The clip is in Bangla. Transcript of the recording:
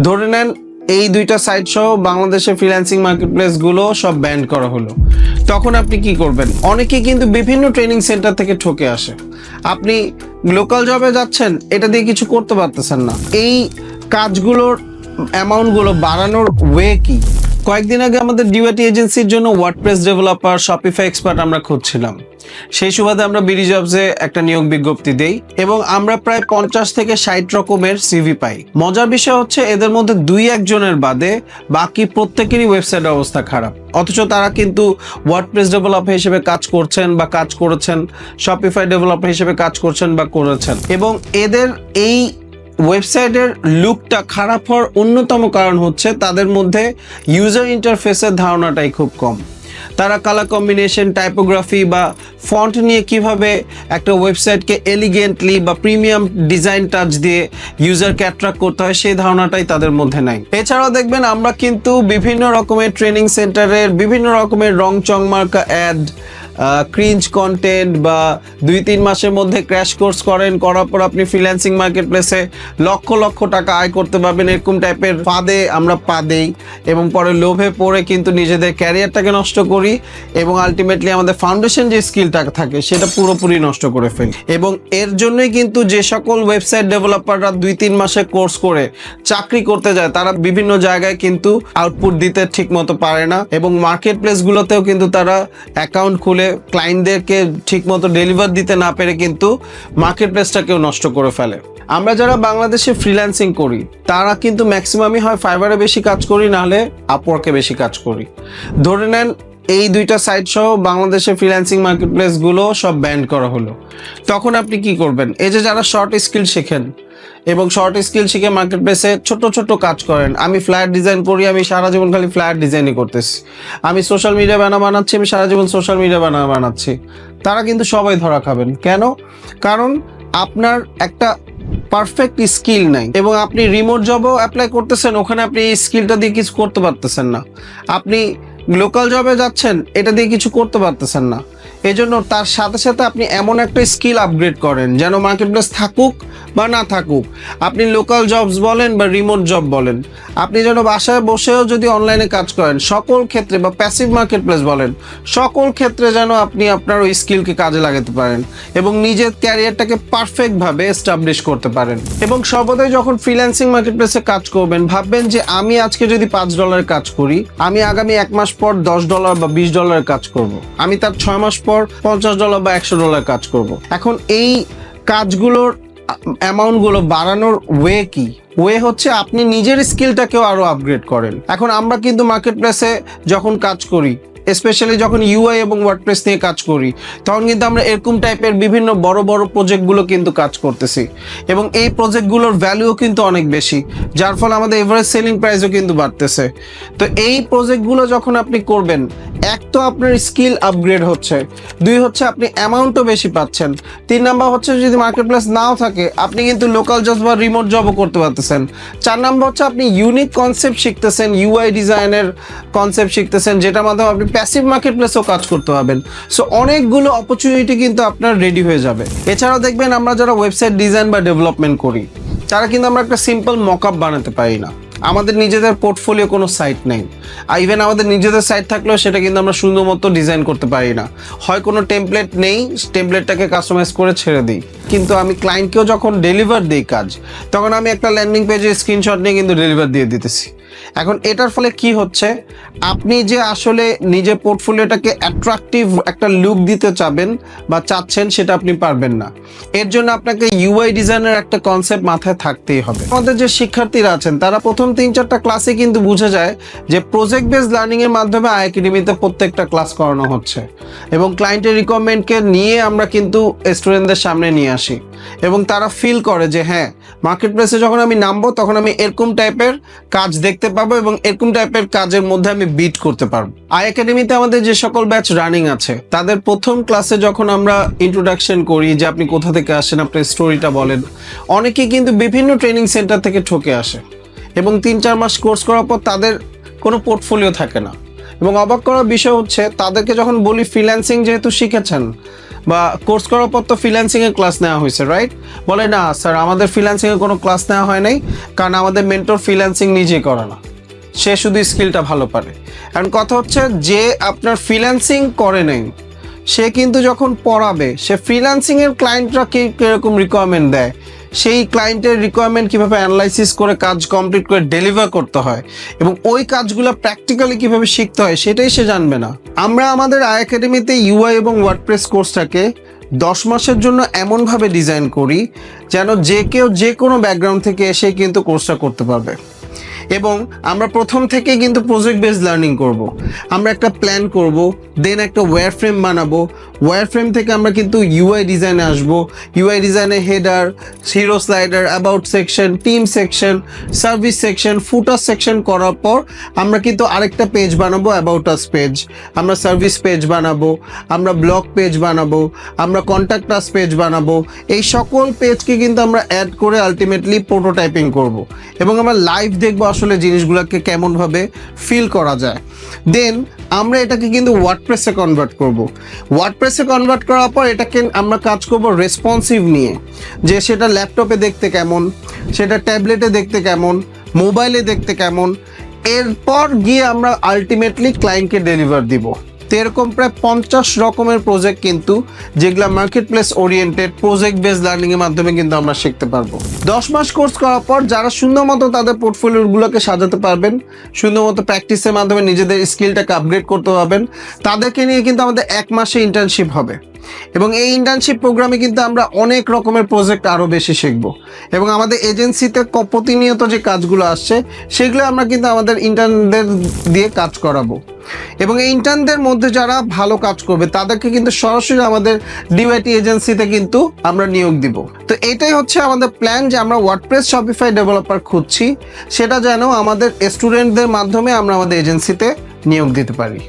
ধরে নেন এই দুইটা সাইট সহ বাংলাদেশের ফ্রিল্যান্সিং মার্কেটপ্লেসগুলো সব ব্যান করা হলো, তখন আপনি কি করবেন? অনেকেই কিন্তু বিভিন্ন ট্রেনিং সেন্টার থেকে ঠকে আসে। আপনি লোকাল জবে যাচ্ছেন, এটা দিয়ে কিছু করতে পারতেছেন না। এই কাজগুলোর অ্যামাউন্টগুলো বাড়ানোর ওয়ে কি? কয়েকদিন আগে আমাদের ডিওয়াটি এজেন্সির জন্য ওয়ার্ডপ্রেস ডেভেলপার, শপিফাই এক্সপার্ট আমরা খুঁজছিলাম। সেই সুবাদে আমরা বিডি জবসে একটা নিয়োগ বিজ্ঞপ্তি দেই এবং আমরা প্রায় 50 থেকে 60 রকমের সিভি পাই। মজার বিষয় হচ্ছে এদের মধ্যে 2-1 জনের বাদে বাকি প্রত্যেকেরই ওয়েবসাইট অবস্থা খারাপ, অথচ তারা কিন্তু ওয়ার্ডপ্রেস ডেভেলপার হিসেবে কাজ করছেন বা কাজ করেছেন, শপিফাই ডেভেলপার হিসেবে কাজ করছেন বা করেছেন। এবং এদের এই ওয়েবসাইটের লুকটা খারাপ হওয়ার অন্যতম কারণ হচ্ছে তাদের মধ্যে ইউজার ইন্টারফেসের ধারণাটাই খুব কম। তারা কালার কম্বিনেশন, টাইপোগ্রাফি বা ফন্ট নিয়ে কিভাবে একটা ওয়েবসাইটকে এলিগেন্টলি বা প্রিমিয়াম ডিজাইন টাচ দিয়ে ইউজারকে অ্যাট্রাক্ট করতে হয়, সেই ধারণাটাই তাদের মধ্যে নাই। এছাড়াও দেখবেন আমরা কিন্তু বিভিন্ন রকমের ট্রেনিং সেন্টারের বিভিন্ন রকমের রং চংমার্কা অ্যাড, ক্রিঞ্জ কন্টেন্ট বা 2-3 মাসের মধ্যে ক্র্যাশ কোর্স করার পর আপনি ফ্রিল্যান্সিং মার্কেটপ্লেসে লক্ষ লক্ষ টাকা আয় করতে পারবেন, এরকম টাইপের ফাঁদে আমরা পা দেই এবং পরে লোভে পড়ে কিন্তু নিজেদের ক্যারিয়ারটাকে নষ্ট করি এবং আলটিমেটলি আমাদের ফাউন্ডেশন যে স্কিলটা থাকে সেটা পুরোপুরি নষ্ট করে ফেলি। এবং এর জন্যই কিন্তু যে সকল ওয়েবসাইট ডেভেলপাররা 2-3 মাসে কোর্স করে চাকরি করতে যায়, তারা বিভিন্ন জায়গায় কিন্তু আউটপুট দিতে ঠিক মতো পারে না এবং মার্কেটপ্লেসগুলোতেও কিন্তু তারা অ্যাকাউন্ট খুলে ক্লায়েন্টদেরকে ঠিকমতো ডেলিভার দিতে না পেরে কিন্তু মার্কেটপ্লেসটাকেও নষ্ট করে ফেলে। আমরা যারা বাংলাদেশে ফ্রিল্যান্সিং করি তারা কিন্তু ম্যাক্সিমামই হয় ফাইবারে বেশি কাজ করি, নাহলে আপওয়ার্কে বেশি কাজ করি। ধরে নেন এই দুইটা সাইট সহ বাংলাদেশের ফ্রিল্যান্সিং মার্কেটপ্লেসগুলো সব ব্যান করা হলো, তখন আপনি কি করবেন? এই যে যারা শর্ট স্কিল শেখেন এবং শর্ট স্কিল শিখে মার্কেটপ্লেসে ছোট ছোট কাজ করেন, আমি ফ্লায়ার ডিজাইন করি, আমি সারা জীবন খালি ফ্লায়ার ডিজাইনই করতেছি, আমি সোশ্যাল মিডিয়া বানাচ্ছি, আমি সারা জীবন সোশ্যাল মিডিয়া বানাচ্ছি, তারা কিন্তু সবাই ধরা খাবেন। কেন? কারণ আপনার একটা পারফেক্ট স্কিল নাই এবং আপনি রিমোট জবও অ্যাপ্লাই করতেছেন, ওখানে আপনি এই স্কিলটা দিয়ে কিছু করতে পারতেছেন না। আপনি লোকাল জবে যাচ্ছেন, এটা দিয়ে কিছু করতে পারতেছেন না। এজন্য তার সাথে সাথে আপনি এমন একটা স্কিল আপগ্রেড করেন যেন মার্কেটপ্লেস থাকুক বা না থাকুক, আপনি লোকাল জবস বলেন বা রিমোট জব বলেন, আপনি যেন বাসায় বসেও যদি অনলাইনে কাজ করেন, সকল ক্ষেত্রে বা প্যাসিভ মার্কেটপ্লেস বলেন, সকল ক্ষেত্রে যেন আপনি আপনার ওই স্কিলকে কাজে লাগাতে পারেন এবং নিজের ক্যারিয়ারটাকে পারফেক্টভাবে এস্টাবলিশ করতে পারেন। এবং সর্বদাই যখন ফ্রিল্যান্সিং মার্কেটপ্লেসে কাজ করবেন, ভাববেন যে আমি আজকে যদি $5 কাজ করি, আমি আগামী 1 মাস পর $10 বা $20 কাজ করব, আমি তার 6 মাস পর $50 বা $100 কাজ করব। এখন এই কাজগুলোর অ্যামাউন্টগুলো বাড়ানোর ওয়ে কি? ওয়ে হচ্ছে আপনি নিজের স্কিলটাকেও আরো আপগ্রেড করেন। এখন আমরা কিন্তু মার্কেটপ্লেসে যখন কাজ করি, স্পেশালি যখন ইউআই এবং ওয়ার্ডপ্রেস নিয়ে কাজ করি, তখন কিন্তু আমরা এরকম টাইপের বিভিন্ন বড় বড় প্রজেক্টগুলো কিন্তু কাজ করতেছি এবং এই প্রজেক্টগুলোর ভ্যালুও কিন্তু অনেক বেশি, যার ফলে আমাদের এভারেজ সেলিং প্রাইসও কিন্তু বাড়তেছে। তো এই প্রজেক্টগুলো যখন আপনি করবেন, এক তো আপনার স্কিল আপগ্রেড হচ্ছে, 2 হচ্ছে আপনি অ্যামাউন্টও বেশি পাচ্ছেন, 3 নাম্বার হচ্ছে যদি মার্কেটপ্লেস নাও থাকে আপনি কিন্তু লোকাল জব বা রিমোট জবও করতে পারতেছেন, 4 নাম্বার হচ্ছে আপনি ইউনিক কনসেপ্ট শিখতেছেন, ইউআই ডিজাইনের কনসেপ্ট শিখতেছেন, যেটার মাধ্যমে আপনি প্যাসিভ মার্কেটপ্লেসেও কাজ করতে পারবেন। সো অনেকগুলো অপরচুনিটি কিন্তু আপনার রেডি হয়ে যাবে। এছাড়াও দেখবেন আমরা যারা ওয়েবসাইট ডিজাইন বা ডেভেলপমেন্ট করি, তারা কিন্তু আমরা একটা সিম্পল মকআপ বানাতে পারি না, আমাদের নিজেদের পোর্টফোলিও কোনো সাইট নেই, ইভেন আমাদের নিজেদের সাইট থাকলেও সেটা কিন্তু আমরা সুন্দর মতো ডিজাইন করতে পারি না, হয় কোনো টেমপ্লেট নেই, টেমপ্লেটটাকে কাস্টমাইজ করে ছেড়ে দিই। কিন্তু আমি ক্লায়েন্টকেও যখন ডেলিভার দিই কাজ, তখন আমি একটা ল্যান্ডিং পেজের স্ক্রিনশট নিয়ে কিন্তু ডেলিভার দিয়ে দিতেছি। এখন এটার ফলে কি হচ্ছে, আপনি যে আসলে নিজের পোর্টফোলিওটাকে অ্যাট্রাকটিভ একটা লুক দিতে চাচ্ছেন সেটা আপনি পারবেন না। এর জন্য আপনাকে ইউআই ডিজাইনের একটা কনসেপ্ট মাথায় থাকতেই হবে। আমাদের যে শিক্ষার্থীরা আছেন তারা প্রথম 3-4টা ক্লাসে কিন্তু বুঝে যায় যে প্রজেক্ট বেসড লার্নিং এর মাধ্যমে আইএকাডেমিতে প্রত্যেকটা ক্লাস করানো হচ্ছে এবং ক্লায়েন্টের রিকোয়ারমেন্টকে নিয়ে আমরা কিন্তু স্টুডেন্টদের সামনে নিয়ে আসি এবং তারা ফিল করে যে হ্যাঁ, মার্কেটপ্লেসে যখন আমি নামবো তখন আমি এরকম টাইপের কাজ দেখতে পাবো এবং এরকম টাইপের কাজের মধ্যে আমি বিট করতে পারবো। আইএকাডেমিতে আমাদের যে সকল ব্যাচ রানিং আছে, তাদের প্রথম ক্লাসে যখন আমরা ইন্ট্রোডাকশন করি যে আপনি কোথা থেকে আসেন, আপনার স্টোরিটা বলেন, অনেকেই কিন্তু বিভিন্ন ট্রেনিং সেন্টার থেকে ঠকে আসে এবং 3-4 মাস কোর্স করার পর তাদের কোনো পোর্টফোলিও থাকে না। এবং অবাক করার বিষয় হচ্ছে, তাদেরকে যখন বলি ফ্রিল্যান্সিং যেহেতু শিখেছেন, বা কোর্স করার পর তো ফ্রিল্যান্সিংয়ের ক্লাস নেওয়া হয়েছে, রাইট? বলে না স্যার, আমাদের ফ্রিল্যান্সিংয়ের কোনো ক্লাস নেওয়া হয় নাই, কারণ আমাদের মেন্টর ফ্রিল্যান্সিং নিজেই করে না, সে শুধু স্কিলটা ভালো পারে। কারণ কথা হচ্ছে, যে আপনার ফ্রিল্যান্সিং করে নাই সে কিন্তু যখন পড়াবে, সে ফ্রিল্যান্সিংয়ের ক্লায়েন্টরা কীরকম রিকোয়ারমেন্ট দেয়, সেই ক্লায়েন্টের রিকোয়ারমেন্ট কীভাবে অ্যানালাইসিস করে কাজ কমপ্লিট করে ডেলিভার করতে হয় এবং ওই কাজগুলো প্র্যাকটিক্যালি কীভাবে শিখতে হয় সেটাই সে জানবে না। আমরা আমাদের আই একাডেমিতে ইউআই এবং ওয়ার্ডপ্রেস কোর্সটাকে 10 মাসের জন্য এমনভাবে ডিজাইন করি যেন যে কেউ যে কোনো ব্যাকগ্রাউন্ড থেকে এসে কিন্তু কোর্সটা করতে পারবে। এবং আমরা প্রথম থেকে কিন্তু প্রজেক্ট বেসড লার্নিং করব। আমরা একটা প্ল্যান করব, দেন একটা ওয়্যার ফ্রেম বানাবো, ওয়্যার ফ্রেম থেকে আমরা কিন্তু ইউআই ডিজাইনে আসবো। ইউআই ডিজাইনে header, hero slider, about section, team section, service section, footer section করার পর আমরা কিন্তু আরেকটা পেজ বানাবো, অ্যাবাউট আস পেজ, আমরা সার্ভিস পেজ বানাবো, আমরা ব্লগ পেজ বানাবো, আমরা কন্ট্যাক্ট আস পেজ বানাবো। এই সকল পেজকে কিন্তু আমরা অ্যাড করে আলটিমেটলি প্রোটোটাইপিং করব এবং আমরা লাইভ দেখবো আসলে জিনিসগুলোকে কেমনভাবে ফিল করা যায়। দেন আমরা এটাকে কিন্তু ওয়ার্ডপ্রেসে কনভার্ট করব। ওয়ার্ডপ্রেসে কনভার্ট করার পর এটাকে আমরা কাজ করব রেসপন্সিভ নিয়ে, যে সেটা ল্যাপটপে দেখতে কেমন, সেটা ট্যাবলেটে দেখতে কেমন, মোবাইলে দেখতে কেমন, এরপর গিয়ে আমরা আলটিমেটলি ক্লায়েন্টকে ডেলিভার দিব। তো এরকম প্রায় 50 রকমের প্রজেক্ট কিন্তু, যেগুলো market place oriented project based লার্নিংয়ের মাধ্যমে কিন্তু আমরা শিখতে পারবো। 10 মাস কোর্স করার পর যারা সুন্দর মতো তাদের পোর্টফোলিওগুলোকে সাজাতে পারবেন, সুন্দর মতো প্র্যাকটিসের মাধ্যমে নিজেদের স্কিলটাকে আপগ্রেড করতে পারবেন, তাদেরকে নিয়ে কিন্তু আমাদের 1 মাসে ইন্টার্নশিপ হবে এবং এই ইন্টার্নশিপ প্রোগ্রামে কিন্তু আমরা অনেক রকমের প্রজেক্ট আরও বেশি শিখব এবং আমাদের এজেন্সিতে প্রতিনিয়ত যে কাজগুলো আসছে সেগুলো আমরা কিন্তু আমাদের ইন্টার্নদের দিয়ে কাজ করাবো এবং এই ইন্টার্নদের মধ্যে যারা ভালো কাজ করবে তাদেরকে কিন্তু সরাসরি আমাদের ডিওআইটি এজেন্সিতে কিন্তু আমরা নিয়োগ দিব। তো এটাই হচ্ছে আমাদের প্ল্যান, যে আমরা ওয়ার্ডপ্রেস শপিফাই ডেভেলপার খুঁজছি, সেটা যেন আমাদের স্টুডেন্টদের মাধ্যমে আমরা আমাদের এজেন্সিতে নিয়োগ দিতে পারি।